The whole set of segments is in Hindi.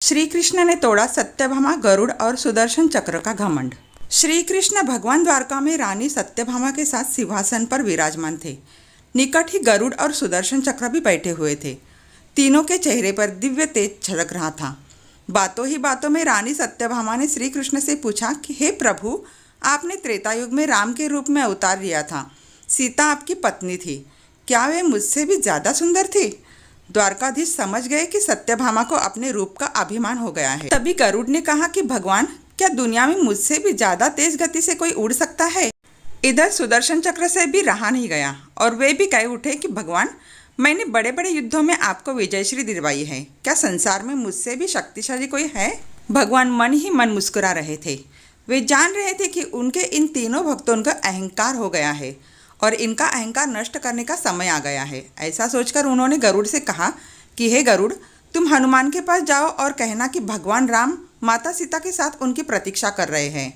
श्री कृष्ण ने तोड़ा सत्यभामा, गरुड़ और सुदर्शन चक्र का घमंड। श्री कृष्ण भगवान द्वारका में रानी सत्यभामा के साथ सिंहासन पर विराजमान थे। निकट ही गरुड़ और सुदर्शन चक्र भी बैठे हुए थे। तीनों के चेहरे पर दिव्य तेज झलक रहा था। बातों ही बातों में रानी सत्यभामा ने श्री कृष्ण से पूछा कि हे प्रभु, आपने त्रेता युग में राम के रूप में अवतार लिया था। सीता आपकी पत्नी थी, क्या वे मुझसे भी ज़्यादा सुंदर थी? द्वारकाधीश समझ गए कि सत्यभामा को अपने रूप का अभिमान हो गया है। तभी गरुड़ ने कहा कि भगवान, क्या दुनिया में मुझसे भी ज़्यादा तेज गति से कोई उड़ सकता है? इधर सुदर्शन चक्र से भी रहा नहीं गया और वे भी कह उठे कि भगवान, मैंने बड़े बड़े युद्धों में आपको विजयश्री दिलवाई है, क्या संसार में मुझसे भी शक्तिशाली कोई है? भगवान मन ही मन मुस्कुरा रहे थे। वे जान रहे थे कि उनके इन तीनों भक्तों का अहंकार हो गया है और इनका अहंकार नष्ट करने का समय आ गया है। ऐसा सोचकर उन्होंने गरुड़ से कहा कि हे गरुड़, तुम हनुमान के पास जाओ और कहना कि भगवान राम माता सीता के साथ उनकी प्रतीक्षा कर रहे हैं।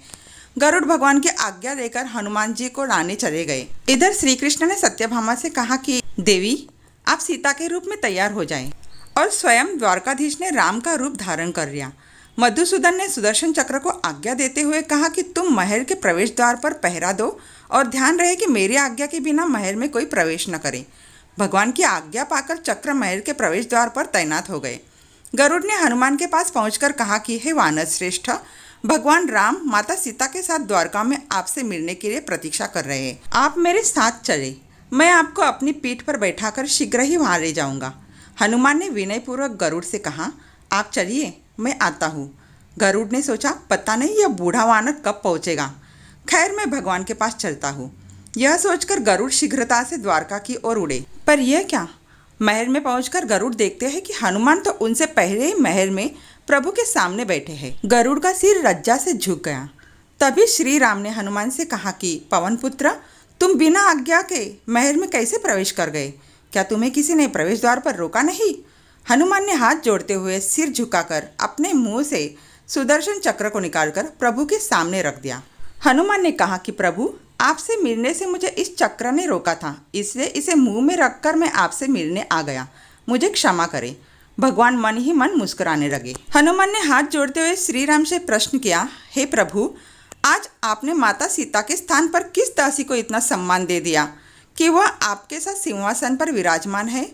गरुड़ भगवान की आज्ञा देकर हनुमान जी को लाने चले गए। इधर श्री कृष्ण ने सत्यभामा से कहा कि देवी, आप सीता के रूप में तैयार हो जाएं। और स्वयं द्वारकाधीश ने राम का रूप धारण कर लिया। मधुसूदन ने सुदर्शन चक्र को आज्ञा देते हुए कहा कि तुम महल के प्रवेश द्वार पर पहरा दो और ध्यान रहे कि मेरी आज्ञा के बिना महल में कोई प्रवेश न करे। भगवान की आज्ञा पाकर चक्र महल के प्रवेश द्वार पर तैनात हो गए। गरुड़ ने हनुमान के पास पहुंचकर कहा कि हे वानर श्रेष्ठ, भगवान राम माता सीता के साथ द्वारका में आपसे मिलने के लिए प्रतीक्षा कर रहे हैं। आप मेरे साथ चले, मैं आपको अपनी पीठ पर बैठाकर शीघ्र ही वहाँ ले जाऊँगा। हनुमान ने विनयपूर्वक गरुड़ से कहा, आप चलिए, मैं आता हूँ। गरुड़ ने सोचा, पता नहीं यह बूढ़ा वानर कब पहुँचेगा। खैर, मैं भगवान के पास चलता हूँ। यह सोचकर गरुड़ शीघ्रता से द्वारका की ओर उड़े। पर यह क्या, महल में पहुंचकर गरुड़ देखते हैं कि हनुमान तो उनसे पहले ही महल में प्रभु के सामने बैठे हैं। गरुड़ का सिर लज्जा से झुक गया। तभी श्री राम ने हनुमान से कहा कि पवन पुत्र, तुम बिना आज्ञा के महल में कैसे प्रवेश कर गए? क्या तुम्हें किसी ने प्रवेश द्वार पर रोका नहीं? हनुमान ने हाथ जोड़ते हुए सिर झुकाकर अपने मुंह से सुदर्शन चक्र को निकालकर प्रभु के सामने रख दिया। हनुमान ने कहा कि प्रभु, आपसे मिलने से मुझे इस चक्र ने रोका था, इसलिए इसे मुंह में रखकर मैं आपसे मिलने आ गया, मुझे क्षमा करें। भगवान मन ही मन मुस्कुराने लगे। हनुमान ने हाथ जोड़ते हुए श्री राम से प्रश्न किया, हे प्रभु, आज आपने माता सीता के स्थान पर किस दासी को इतना सम्मान दे दिया कि वह आपके साथ सिंहासन पर विराजमान है?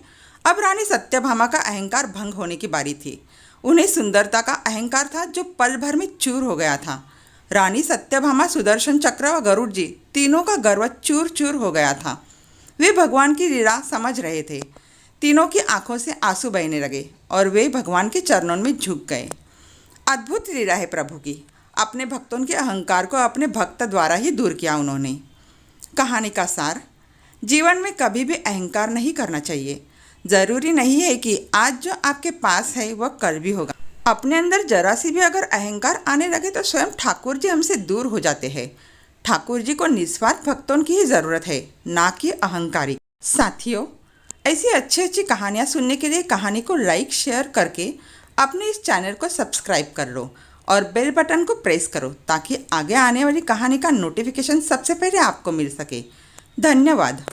अब रानी सत्यभामा का अहंकार भंग होने की बारी थी। उन्हें सुंदरता का अहंकार था जो पल भर में चूर हो गया था। रानी सत्यभामा, सुदर्शन चक्र व गरुड़ जी तीनों का गर्व चूर चूर हो गया था। वे भगवान की लीला समझ रहे थे। तीनों की आंखों से आंसू बहने लगे और वे भगवान के चरणों में झुक गए। अद्भुत लीला है प्रभु की। अपने भक्तों के अहंकार को अपने भक्त द्वारा ही दूर किया उन्होंने। कहानी का सार, जीवन में कभी भी अहंकार नहीं करना चाहिए। ज़रूरी नहीं है कि आज जो आपके पास है वह कल भी होगा। अपने अंदर जरा सी भी अगर अहंकार आने लगे तो स्वयं ठाकुर जी हमसे दूर हो जाते हैं। ठाकुर जी को निस्वार्थ भक्तों की ही ज़रूरत है, ना कि अहंकारी। साथियों, ऐसी अच्छी अच्छी कहानियाँ सुनने के लिए कहानी को लाइक शेयर करके अपने इस चैनल को सब्सक्राइब कर लो और बेल बटन को प्रेस करो ताकि आगे आने वाली कहानी का नोटिफिकेशन सबसे पहले आपको मिल सके। धन्यवाद।